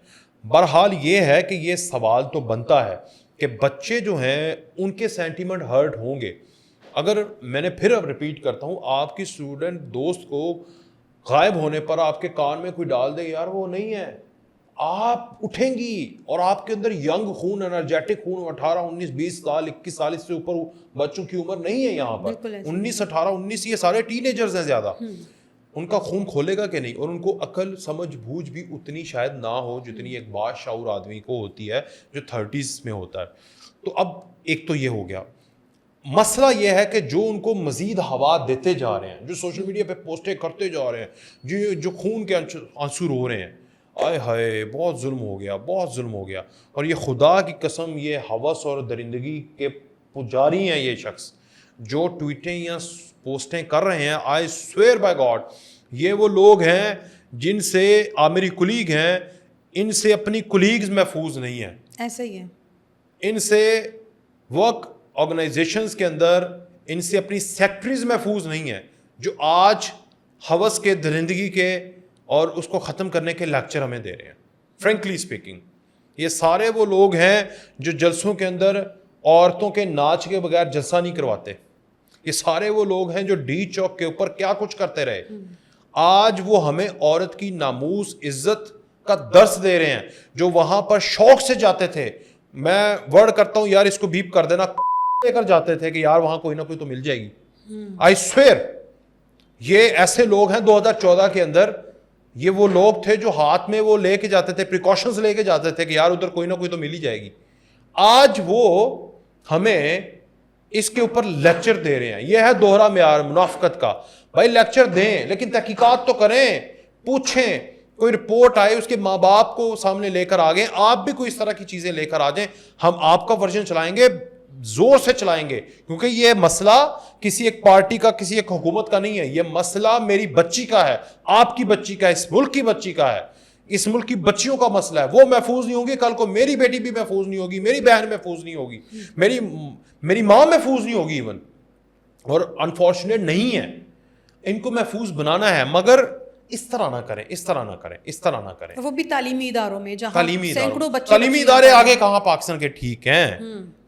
بہرحال یہ ہے کہ یہ سوال تو بنتا ہے کہ بچے جو ہیں ان کے سینٹیمنٹ ہرٹ ہوں گے. اگر میں نے پھر اب ریپیٹ کرتا ہوں, آپ کی اسٹوڈنٹ دوست کو غائب ہونے پر آپ کے کان میں کوئی ڈال دے, یار وہ نہیں ہے, آپ اٹھیں گی اور آپ کے اندر ینگ خون, انرجیٹک خون, 18 19 20 سال 21 سال, اس سے اوپر بچوں کی عمر نہیں ہے یہاں پر, 19 18 19, یہ سارے ٹین ایجرز ہیں زیادہ, ان کا خون کھولے گا کہ نہیں, اور ان کو عقل سمجھ بوجھ بھی اتنی شاید نہ ہو جتنی ایک باشعور آدمی کو ہوتی ہے جو 30s میں ہوتا ہے. تو اب ایک تو یہ ہو گیا. مسئلہ یہ ہے کہ جو ان کو مزید ہوا دیتے جا رہے ہیں, جو سوشل میڈیا پہ پوسٹیں کرتے جا رہے ہیں, جو خون کے آنسو رو رہے ہیں, آئے ہائے بہت ظلم ہو گیا, بہت ظلم ہو گیا. اور یہ خدا کی قسم, یہ ہوس اور درندگی کے پجاری ہیں یہ شخص جو ٹویٹیں یا پوسٹیں کر رہے ہیں. آئی سویئر بائی گاڈ, یہ وہ لوگ ہیں جن سے میری کلیگ ہیں, ان سے اپنی کلیگز محفوظ نہیں ہیں, ایسا ہی ہے, ان سے ورک آرگنائزیشنز کے اندر ان سے اپنی سیکٹریز محفوظ نہیں ہیں, جو آج ہوس کے, درندگی کے اور اس کو ختم کرنے کے لیکچر ہمیں دے رہے ہیں. فرینکلی اسپیکنگ, یہ سارے وہ لوگ ہیں جو جلسوں کے اندر عورتوں کے ناچ کے بغیر جلسہ نہیں کرواتے. یہ سارے وہ لوگ ہیں جو ڈی چوک کے اوپر کیا کچھ کرتے رہے, آج وہ ہمیں عورت کی ناموس عزت کا درس دے رہے ہیں, جو وہاں پر شوق سے جاتے تھے. میں ورڈ کرتا ہوں یار, اس کو بیپ کر دینا, لے کر جاتے تھے کہ یار وہاں کوئی نہ کوئی تو مل جائے گی. آئی سویئر, یہ ایسے لوگ ہیں 2014 کے اندر, یہ وہ لوگ تھے جو ہاتھ میں وہ لے کے جاتے تھے, پریکاشنز لے کے جاتے تھے کہ یار ادھر کوئی نہ کوئی تو مل ہی جائے گی. آج وہ ہمیں اس کے اوپر لیکچر دے رہے ہیں. یہ ہے دوہرا معیار منافقت کا. بھائی لیکچر دیں لیکن تحقیقات تو کریں, پوچھیں, کوئی رپورٹ آئے اس کے ماں باپ کو سامنے لے کر آ گئے, آپ بھی کوئی اس طرح کی چیزیں لے کر آ جائیں, ہم آپ کا ورژن چلائیں گے, زور سے چلائیں گے, کیونکہ یہ مسئلہ کسی ایک پارٹی کا, کسی ایک حکومت کا نہیں ہے, یہ مسئلہ میری بچی کا ہے, آپ کی بچی کا ہے, اس ملک کی بچی کا ہے, اس ملک کی بچیوں کا مسئلہ ہے. وہ محفوظ نہیں ہوگی, کل کو میری بیٹی بھی محفوظ نہیں ہوگی, میری بہن محفوظ نہیں ہوگی, میری ماں محفوظ نہیں ہوگی ایون. اور انفارچونیٹ نہیں ہے, ان کو محفوظ بنانا ہے, مگر اس طرح نہ کریں, اس طرح نہ کریں, اس طرح نہ کریں. وہ بھی تعلیمی اداروں میں, جہاں سینکڑوں بچے, تعلیمی ادارے آگے کہاں پاکستان کے ٹھیک ہیں,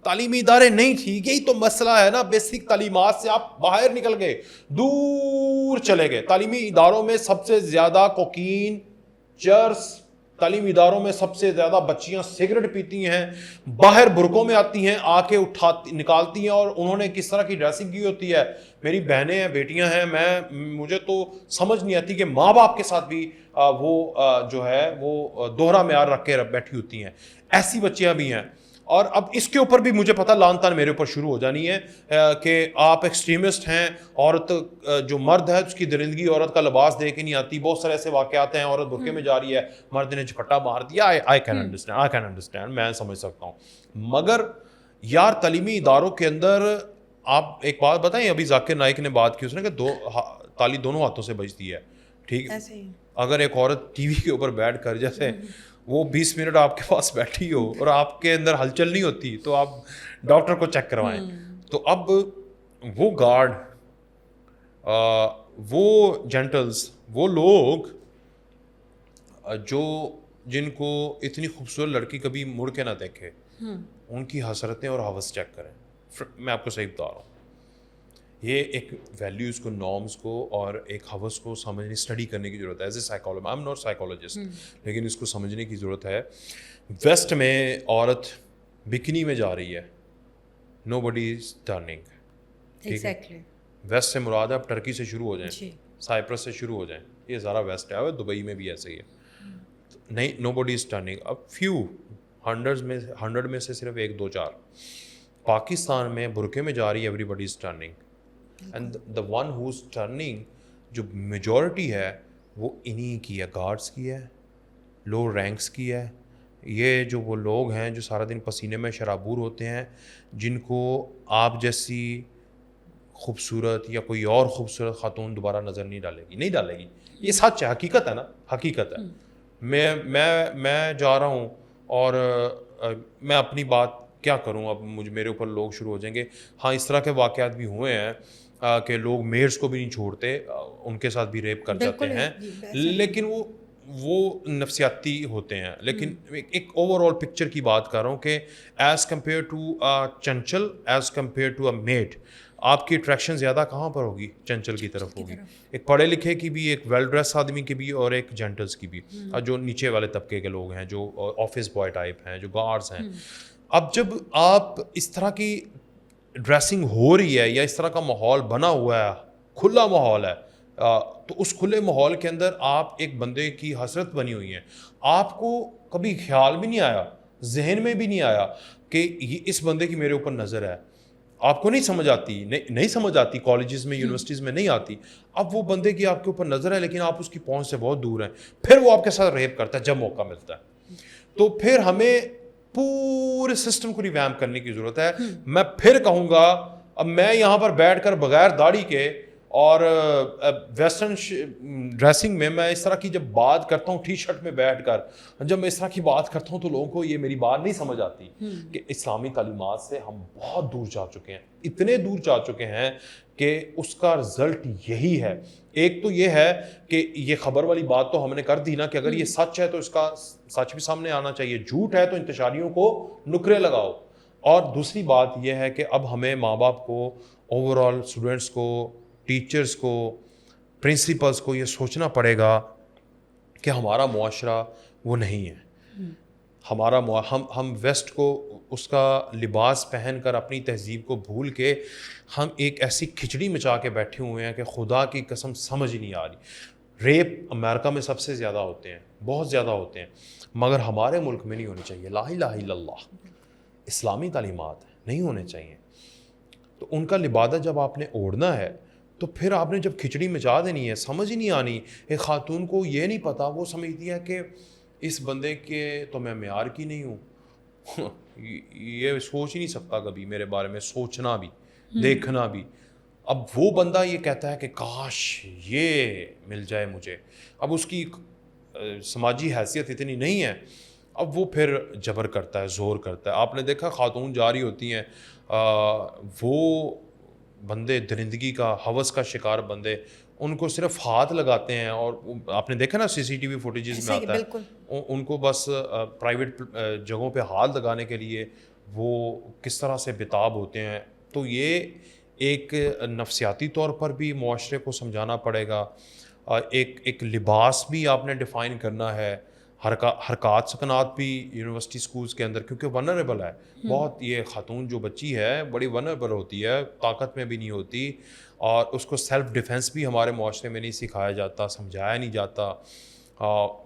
تعلیمی ادارے نہیں ٹھیک. یہی تو مسئلہ ہے نا, بیسک تعلیمات سے آپ باہر نکل گئے, دور چلے گئے. تعلیمی اداروں میں سب سے زیادہ کوکین, چرس, تعلیمی اداروں میں سب سے زیادہ بچیاں سگریٹ پیتی ہیں, باہر برقعوں میں آتی ہیں, آ کے نکالتی ہیں, اور انہوں نے کس طرح کی ڈریسنگ کی ہوتی ہے. میری بہنیں ہیں, بیٹیاں ہیں, مجھے تو سمجھ نہیں آتی کہ ماں باپ کے ساتھ بھی وہ جو ہے وہ دوہرا معیار رکھ کے بیٹھی ہوتی ہیں. ایسی بچیاں بھی ہیں. اور اب اس کے اوپر بھی مجھے پتہ لان تان میرے اوپر شروع ہو جانی ہے کہ آپ ایکسٹریمسٹ ہیں, عورت جو مرد ہے اس کی درندگی عورت کا لباس دے کے نہیں آتی. بہت سارے ایسے واقعات ہیں, عورت برقعے میں جا رہی ہے, مرد نے جھپٹا مار دیا. آئی کین انڈرسٹینڈ, میں سمجھ سکتا ہوں. مگر یار تعلیمی اداروں کے اندر آپ ایک بات بتائیں, ابھی ذاکر نائک نے بات کی, اس نے کہ تالی دونوں ہاتھوں سے بجتی ہے. ٹھیک ہے, اگر ایک عورت ٹی وی کے اوپر بیٹھ کر جیسے وہ 20 منٹ آپ کے پاس بیٹھی ہو اور آپ کے اندر ہلچل نہیں ہوتی تو آپ ڈاکٹر کو چیک کروائیں. تو اب وہ گارڈ, وہ جینٹلز, وہ لوگ جو جن کو اتنی خوبصورت لڑکی کبھی مڑ کے نہ دیکھے, ان کی حسرتیں اور ہوس چیک کریں. میں آپ کو صحیح بتا رہا ہوں, یہ ایک ویلیوز کو, نارمز کو اور ایک ہوس کو سمجھنے, اسٹڈی کرنے کی ضرورت ہے. As a psychologist, I am not psychologist, لیکن اس کو سمجھنے کی ضرورت ہے. ویسٹ میں عورت بکنی میں جا رہی ہے, نو بڈی از ٹرننگ. ٹھیک ہے, ویسٹ سے مراد ہے آپ ٹرکی سے شروع ہو جائیں, سائپرس سے شروع ہو جائیں, یہ سارا ویسٹ ہے. دبئی میں بھی ایسے ہی ہے. نہیں, نو بڈی از ٹرننگ. اب فیو ہنڈریڈ میں سے صرف 1-2-4 پاکستان میں برقعے میں جا رہی ہے. Everybody is turning, and the one who is turning, جو میجورٹی ہے وہ انہی کی ہے, گارڈس کی ہے, لو رینکس کی ہے. یہ جو وہ لوگ ہیں جو سارا دن پسینے میں شرابور ہوتے ہیں, جن کو آپ جیسی خوبصورت یا کوئی اور خوبصورت خاتون دوبارہ نظر نہیں ڈالے گی. یہ سچ ہے, حقیقت ہے نا, حقیقت ہے. میں جا رہا ہوں اور میں اپنی بات کیا کروں, اب میرے اوپر لوگ شروع ہو جائیں گے. ہاں, اس طرح کے واقعات بھی ہوئے ہیں کہ لوگ میئرس کو بھی نہیں چھوڑتے, ان کے ساتھ بھی ریپ کر جاتے ہیں, لیکن وہ نفسیاتی ہوتے ہیں. لیکن ایک اوور آل پکچر کی بات کر رہا ہوں کہ ایز کمپیئر ٹو چنچل, as compare to a maid, آپ کی اٹریکشن زیادہ کہاں پر ہوگی؟ چنچل کی طرف ہوگی. ایک پڑھے لکھے کی بھی, ایک ویل ڈریس آدمی کی بھی, اور ایک جینٹلس کی بھی, جو نیچے والے طبقے کے لوگ ہیں, جو آفس بوائے ٹائپ ہیں, جو گارڈز ہیں. اب جب آپ اس طرح کی ڈریسنگ ہو رہی ہے یا اس طرح کا ماحول بنا ہوا ہے, کھلا ماحول ہے, تو اس کھلے ماحول کے اندر آپ ایک بندے کی حسرت بنی ہوئی ہے. آپ کو کبھی خیال بھی نہیں آیا, ذہن میں بھی نہیں آیا کہ اس بندے کی میرے اوپر نظر ہے. آپ کو نہیں سمجھ آتی, نہیں سمجھ آتی, کالجز میں, یونیورسٹیز میں نہیں آتی. اب وہ بندے کی آپ کے اوپر نظر ہے, لیکن آپ اس کی پہنچ سے بہت دور ہیں. پھر وہ آپ کے ساتھ ریپ کرتا ہے جب موقع ملتا ہے. تو پھر ہمیں پورے سسٹم کو ریویمپ کرنے کی ضرورت ہے. میں پھر کہوں گا, اب میں یہاں پر بیٹھ کر بغیر داڑھی کے اور ویسٹرن ڈریسنگ میں اس طرح کی جب بات کرتا ہوں, ٹی شرٹ میں بیٹھ کر جب میں اس طرح کی بات کرتا ہوں, تو لوگوں کو یہ میری بات نہیں سمجھ آتی کہ اسلامی تعلیمات سے ہم بہت دور جا چکے ہیں, اتنے دور جا چکے ہیں کہ اس کا رزلٹ یہی ہے. ایک تو یہ ہے کہ یہ خبر والی بات تو ہم نے کر دی نا کہ اگر یہ سچ ہے تو اس کا سچ بھی سامنے آنا چاہیے, جھوٹ ہے تو انتشاریوں کو نکرے لگاؤ. اور دوسری بات یہ ہے کہ اب ہمیں ماں باپ کو, اوور آل اسٹوڈنٹس کو, ٹیچرز کو, پرنسپلس کو یہ سوچنا پڑے گا کہ ہمارا معاشرہ وہ نہیں ہے. ہمارا ہم ویسٹ کو اس کا لباس پہن کر اپنی تہذیب کو بھول کے ہم ایک ایسی کھچڑی مچا کے بیٹھے ہوئے ہیں کہ خدا کی قسم سمجھ ہی نہیں آ رہی. ریپ امریکہ میں سب سے زیادہ ہوتے ہیں, بہت زیادہ ہوتے ہیں, مگر ہمارے ملک میں نہیں ہونے چاہیے. لا الہ الا اللہ, اسلامی تعلیمات نہیں ہونے چاہیے. تو ان کا لبادہ جب آپ نے اوڑھنا ہے تو پھر آپ نے جب کھچڑی مچا دینی ہے, سمجھ ہی نہیں آنی. ایک خاتون کو یہ نہیں پتا, وہ سمجھتی ہے کہ اس بندے کے تو میں معیار کی نہیں ہوں, یہ سوچ ہی نہیں سکتا کبھی میرے بارے میں, سوچنا بھی, دیکھنا بھی. اب وہ بندہ یہ کہتا ہے کہ کاش یہ مل جائے مجھے. اب اس کی سماجی حیثیت اتنی نہیں ہے, اب وہ پھر جبر کرتا ہے, زور کرتا ہے. آپ نے دیکھا خاتون جا رہی ہوتی ہیں, وہ بندے درندگی کا, ہوس کا شکار بندے, ان کو صرف ہاتھ لگاتے ہیں. اور آپ نے دیکھا نا CCTV فوٹیجز میں آتا ہے, ان کو بس پرائیویٹ جگہوں پہ ہاتھ لگانے کے لیے وہ کس طرح سے بتاب ہوتے ہیں. تو یہ ایک نفسیاتی طور پر بھی معاشرے کو سمجھانا پڑے گا. ایک لباس بھی آپ نے ڈیفائن کرنا ہے. حرکات سکنات بھی یونیورسٹی سکولز کے اندر، کیونکہ ونریبل ہے بہت. یہ خاتون جو بچی ہے بڑی ونریبل ہوتی ہے، طاقت میں بھی نہیں ہوتی، اور اس کو سیلف ڈیفینس بھی ہمارے معاشرے میں نہیں سکھایا جاتا، سمجھایا نہیں جاتا.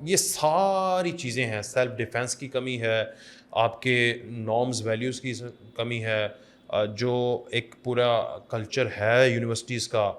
یہ ساری چیزیں ہیں. سیلف ڈیفینس کی کمی ہے، آپ کے نارمز ویلیوز کی کمی ہے، جو ایک پورا کلچر ہے یونیورسٹیز کا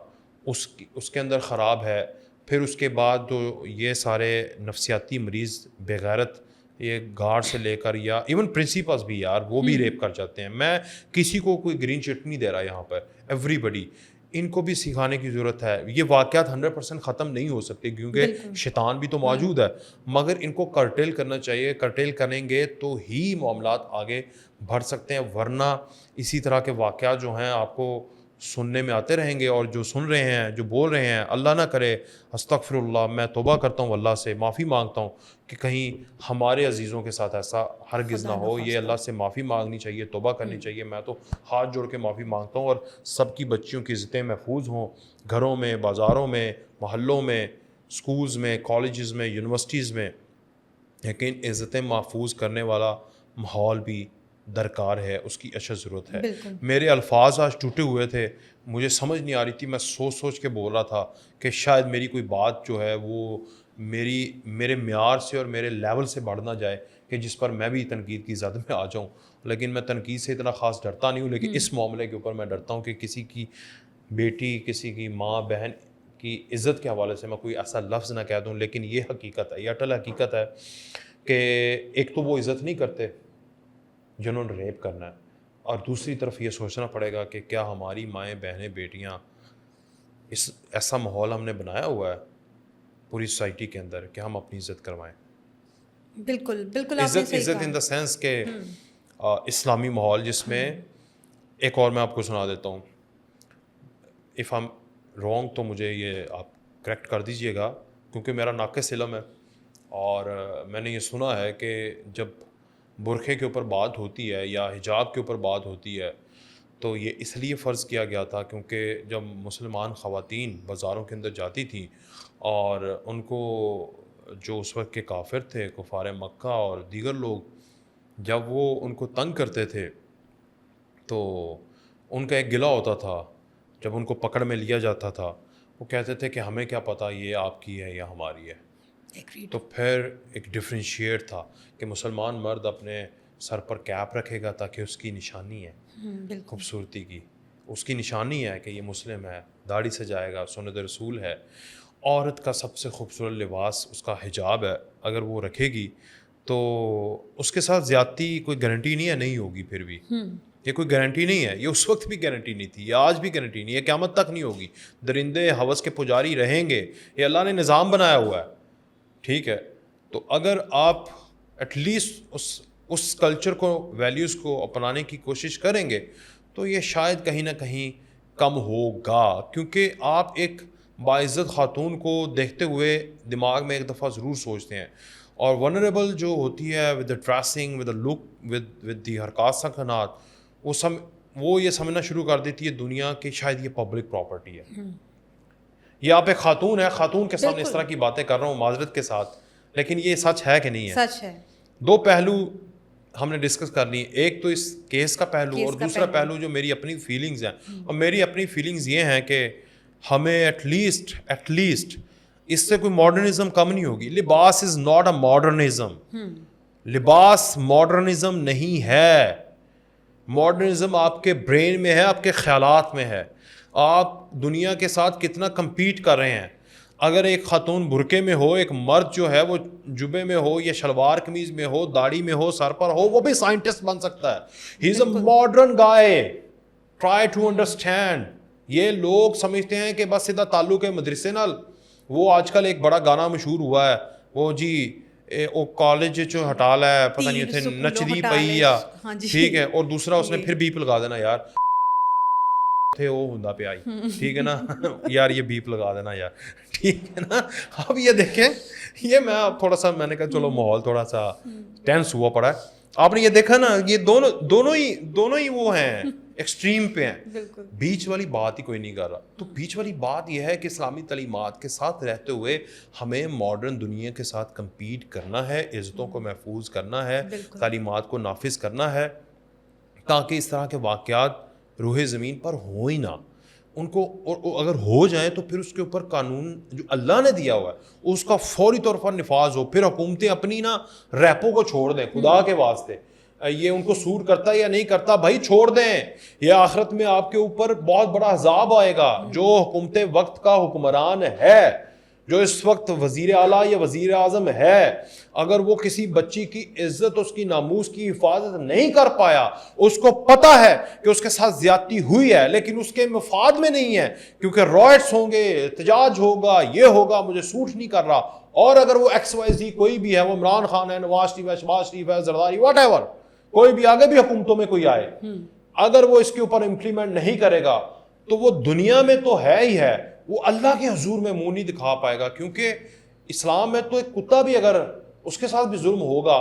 اس کے اندر خراب ہے. پھر اس کے بعد تو یہ سارے نفسیاتی مریض بے غیرت، یہ گارڈ سے لے کر یا ایون پرنسپلز بھی یار وہ بھی ریپ کر جاتے ہیں. میں کسی کو کوئی گرین چٹ نہیں دے رہا یہاں پر، ایوری بڈی ان کو بھی سکھانے کی ضرورت ہے. یہ واقعات 100% ختم نہیں ہو سکتے کیونکہ شیطان بھی تو موجود ہے، مگر ان کو کرٹیل کرنا چاہیے. کرٹیل کریں گے تو ہی معاملات آگے بڑھ سکتے ہیں، ورنہ اسی طرح کے واقعات جو ہیں آپ کو سننے میں آتے رہیں گے. اور جو سن رہے ہیں، جو بول رہے ہیں، اللہ نہ کرے، استغفر اللہ، میں توبہ کرتا ہوں، اللہ سے معافی مانگتا ہوں کہ کہیں ہمارے عزیزوں کے ساتھ ایسا ہرگز نہ ہو. یہ اللہ سے معافی مانگنی چاہیے، توبہ کرنی چاہیے. میں تو ہاتھ جوڑ کے معافی مانگتا ہوں، اور سب کی بچیوں کی عزتیں محفوظ ہوں، گھروں میں، بازاروں میں، محلوں میں، سکولز میں، کالجز میں، یونیورسٹیز میں. لیکن عزتیں محفوظ کرنے والا ماحول بھی درکار ہے، اس کی اشد ضرورت ہے. میرے الفاظ آج ٹوٹے ہوئے تھے، مجھے سمجھ نہیں آ رہی تھی. میں سوچ کے بول رہا تھا کہ شاید میری کوئی بات جو ہے وہ میرے معیار سے اور میرے لیول سے بڑھ نہ جائے کہ جس پر میں بھی تنقید کی زد میں آ جاؤں. لیکن میں تنقید سے اتنا خاص ڈرتا نہیں ہوں، لیکن اس معاملے کے اوپر میں ڈرتا ہوں کہ کسی کی بیٹی، کسی کی ماں بہن کی عزت کے حوالے سے میں کوئی ایسا لفظ نہ کہہ دوں. لیکن یہ حقیقت ہے، یہ اٹل حقیقت ہے کہ ایک تو وہ عزت نہیں کرتے جنہوں نے ریپ کرنا ہے، اور دوسری طرف یہ سوچنا پڑے گا کہ کیا ہماری مائیں بہنیں بیٹیاں، ایسا ماحول ہم نے بنایا ہوا ہے پوری سوسائٹی کے اندر کہ ہم اپنی عزت کروائیں. بالکل بالکل عزت ان دا سینس کہ اسلامی ماحول جس میں ایک اور میں آپ کو سنا دیتا ہوں. اف آئی ایم رانگ تو مجھے یہ آپ کریکٹ کر دیجئے گا، کیونکہ میرا ناقص علم ہے. اور میں نے یہ سنا ہے کہ جب برقعے کے اوپر بات ہوتی ہے یا حجاب کے اوپر بات ہوتی ہے تو یہ اس لیے فرض کیا گیا تھا کیونکہ جب مسلمان خواتین بازاروں کے اندر جاتی تھیں اور ان کو جو اس وقت کے کافر تھے، کفار مکہ اور دیگر لوگ، جب وہ ان کو تنگ کرتے تھے تو ان کا ایک گلہ ہوتا تھا. جب ان کو پکڑ میں لیا جاتا تھا وہ کہتے تھے کہ ہمیں کیا پتہ یہ آپ کی ہے یا ہماری ہے. تو پھر ایک ڈفرینشیٹ تھا کہ مسلمان مرد اپنے سر پر کیپ رکھے گا تاکہ اس کی نشانی ہے خوبصورتی کی، اس کی نشانی ہے کہ یہ مسلم ہے، داڑھی سے جائے گا، سنت رسول ہے. عورت کا سب سے خوبصورت لباس اس کا حجاب ہے، اگر وہ رکھے گی تو اس کے ساتھ زیادتی کوئی گارنٹی نہیں ہے، نہیں ہوگی. پھر بھی یہ کوئی گارنٹی نہیں ہے، یہ اس وقت بھی گارنٹی نہیں تھی، یہ آج بھی گارنٹی نہیں ہے، قیامت تک نہیں ہوگی. درندے ہوس کے پجاری رہیں گے، یہ اللہ نے نظام بنایا ہوا ہے. ٹھیک ہے، تو اگر آپ ایٹ لیسٹ اس کلچر کو، ویلیوز کو اپنانے کی کوشش کریں گے تو یہ شاید کہیں نہ کہیں کم ہوگا. کیونکہ آپ ایک باعزت خاتون کو دیکھتے ہوئے دماغ میں ایک دفعہ ضرور سوچتے ہیں، اور ونریبل جو ہوتی ہے with the dressing, with the look, with the حرکات سکنات، وہ یہ سمجھنا شروع کر دیتی ہے دنیا کہ شاید یہ پبلک پراپرٹی ہے. یہ آپ ایک خاتون ہے، خاتون کے سامنے اس طرح کی باتیں کر رہا ہوں معذرت کے ساتھ، لیکن یہ سچ ہے کہ نہیں ہے؟ سچ ہے. دو پہلو ہم نے ڈسکس کر لی، ایک تو اس کیس کا پہلو اور دوسرا پہلو جو میری اپنی فیلنگز ہیں. اور میری اپنی فیلنگز یہ ہیں کہ ہمیں ایٹ لیسٹ اس سے کوئی ماڈرنزم کم نہیں ہوگی. لباس از ناٹ اے ماڈرنزم، لباس ماڈرنزم نہیں ہے. ماڈرنزم آپ کے برین میں ہے، آپ کے خیالات میں ہے. آپ دنیا کے ساتھ کتنا کمپیٹ کر رہے ہیں. اگر ایک خاتون برقعے میں ہو، ایک مرد جو ہے وہ جبے میں ہو یا شلوار قمیض میں ہو، داڑھی میں ہو، سر پر ہو، وہ بھی سائنٹسٹ بن سکتا ہے. He is a modern guy. Try to understand. یہ لوگ سمجھتے ہیں کہ بس سیدھا تعلق ہے مدرسے نال. وہ آج کل ایک بڑا گانا مشہور ہوا ہے، وہ جی وہ کالج جو ہٹا لا ہے، پتہ نہیں اتنے نچدی پئی یا ٹھیک ہے، اور دوسرا اس نے پھر بیپ لگا دینا یار تھے وہ ہوندا پہ آئی، ٹھیک ہے نا یار یہ بیپ لگا دینا یار، ٹھیک ہے نا. اب یہ دیکھیں، یہ میں تھوڑا سا میں نے کہا چلو ماحول تھوڑا سا ٹینس ہوا پڑا ہے. آپ نے یہ دیکھا نا، یہ دونوں ہی وہ ہیں ایکسٹریم پہ ہیں, بالکل بیچ والی بات ہی کوئی نہیں کر رہا. تو بیچ والی بات یہ ہے کہ اسلامی تعلیمات کے ساتھ رہتے ہوئے ہمیں ماڈرن دنیا کے ساتھ کمپیٹ کرنا ہے, عزتوں کو محفوظ کرنا ہے, تعلیمات کو نافذ کرنا ہے, تاکہ اس طرح کے واقعات روح زمین پر ہوں ہی نہ. ان کو اور اگر ہو جائیں تو پھر اس کے اوپر قانون جو اللہ نے دیا ہوا ہے اس کا فوری طور پر نفاذ ہو. پھر حکومتیں اپنی نا ریپو کو چھوڑ دیں, خدا کے واسطے یہ ان کو سوٹ کرتا ہے یا نہیں کرتا, بھائی چھوڑ دیں. یہ آخرت میں آپ کے اوپر بہت بڑا عذاب آئے گا. جو حکومتیں وقت کا حکمران ہے, جو اس وقت وزیر اعلیٰ یا وزیر اعظم ہے, اگر وہ کسی بچی کی عزت, اس کی ناموس کی حفاظت نہیں کر پایا, اس کو پتا ہے کہ اس کے ساتھ زیادتی ہوئی ہے لیکن اس کے مفاد میں نہیں ہے, کیونکہ رائٹس ہوں گے, احتجاج ہوگا, یہ ہوگا, مجھے سوٹ نہیں کر رہا, اور اگر وہ ایکس وائی زی کوئی بھی ہے, وہ عمران خان ہے, نواز شریف ہے, شہباز شریف ہے, زرداری, واٹ ایور, کوئی بھی آگے بھی حکومتوں میں کوئی آئے, اگر وہ اس کے اوپر امپلیمنٹ نہیں کرے گا تو وہ دنیا میں تو ہے ہی ہے, وہ اللہ کے حضور میں منہ نہیں دکھا پائے گا. کیونکہ اسلام میں تو ایک کتا بھی اگر اس کے ساتھ بھی ظلم ہوگا,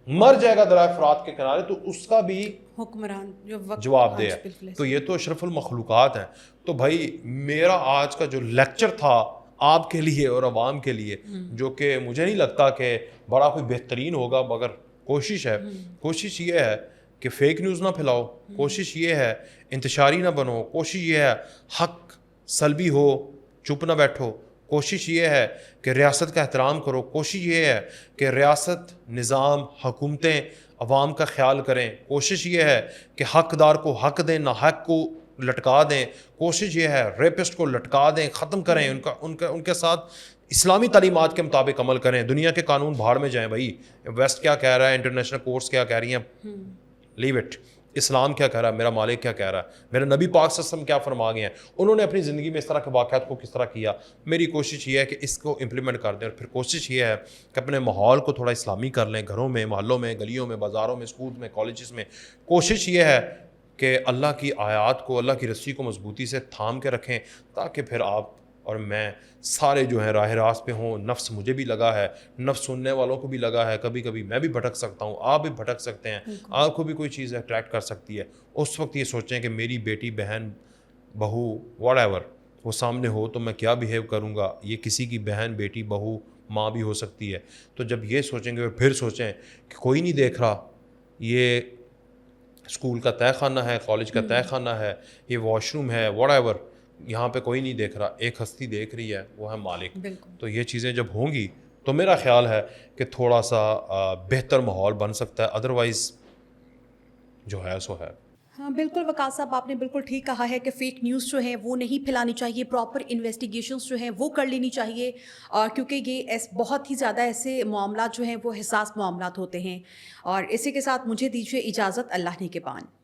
مر جائے گا درائے فرات کے کنارے, تو اس کا بھی حکمران جو وقت جواب دے ہے. تو یہ تو اشرف المخلوقات ہیں. تو بھائی میرا آج کا جو لیکچر تھا آپ کے لیے اور عوام کے لیے, جو کہ مجھے نہیں لگتا کہ بڑا کوئی بہترین ہوگا, مگر کوشش ہے, کوشش یہ ہے کہ فیک نیوز نہ پھیلاؤ, کوشش یہ ہے انتشاری نہ بنو, کوشش یہ ہے حق سلبی ہو چپ نہ بیٹھو, کوشش یہ ہے کہ ریاست کا احترام کرو, کوشش یہ ہے کہ ریاست, نظام, حکومتیں عوام کا خیال کریں, کوشش یہ ہے کہ حقدار کو حق دیں, ناحق کو لٹکا دیں, کوشش یہ ہے ریپسٹ کو لٹکا دیں, ختم کریں, ان کے ساتھ اسلامی تعلیمات کے مطابق عمل کریں. دنیا کے قانون بھاڑ میں جائیں بھائی, ویسٹ کیا کہہ رہا ہے, انٹرنیشنل کورٹس کیا کہہ رہی ہیں, لیو اٹ. اسلام کیا کہہ رہا ہے, میرا مالک کیا کہہ رہا ہے, میرے نبی پاک صلی اللہ علیہ وسلم کیا فرما گئے ہیں, انہوں نے اپنی زندگی میں اس طرح کے واقعات کو کس طرح کیا. میری کوشش یہ ہے کہ اس کو امپلیمنٹ کر دیں, اور پھر کوشش یہ ہے کہ اپنے ماحول کو تھوڑا اسلامی کر لیں, گھروں میں, محلوں میں, گلیوں میں, بازاروں میں, اسکول میں, کالجز میں. کوشش یہ ہے کہ اللہ کی آیات کو, اللہ کی رسی کو مضبوطی سے تھام کے رکھیں, تاکہ پھر آپ اور میں سارے جو ہیں راہ راست پہ ہوں. نفس مجھے بھی لگا ہے, نفس سننے والوں کو بھی لگا ہے, کبھی کبھی میں بھی بھٹک سکتا ہوں, آپ بھی بھٹک سکتے ہیں, آپ کو بھی کوئی چیز اٹریکٹ کر سکتی ہے. اس وقت یہ سوچیں کہ میری بیٹی, بہن, بہو, واٹ ایور وہ سامنے ہو تو میں کیا بیہیو کروں گا. یہ کسی کی بہن, بیٹی, بہو, ماں بھی ہو سکتی ہے. تو جب یہ سوچیں گے, اور پھر سوچیں کہ کوئی نہیں دیکھ رہا, یہ اسکول کا تہہ خانہ ہے, کالج کا تہہ خانہ ہے, یہ واش روم ہے, واٹ ایور, یہاں پہ کوئی نہیں دیکھ رہا, ایک ہستی دیکھ رہی ہے, وہ ہے مالک. تو یہ چیزیں جب ہوں گی تو میرا خیال ہے کہ تھوڑا سا بہتر ماحول بن سکتا ہے. ادروائز جو ہے سو ہے. ہاں بالکل وقاص صاحب, آپ نے بالکل ٹھیک کہا ہے کہ فیک نیوز جو ہے وہ نہیں پھیلانی چاہیے, پراپر انویسٹیگیشنز جو ہیں وہ کر لینی چاہیے, کیونکہ یہ بہت ہی زیادہ ایسے معاملات جو ہیں وہ حساس معاملات ہوتے ہیں. اور اسی کے ساتھ مجھے دیجیے اجازت, اللہ نے کے بان.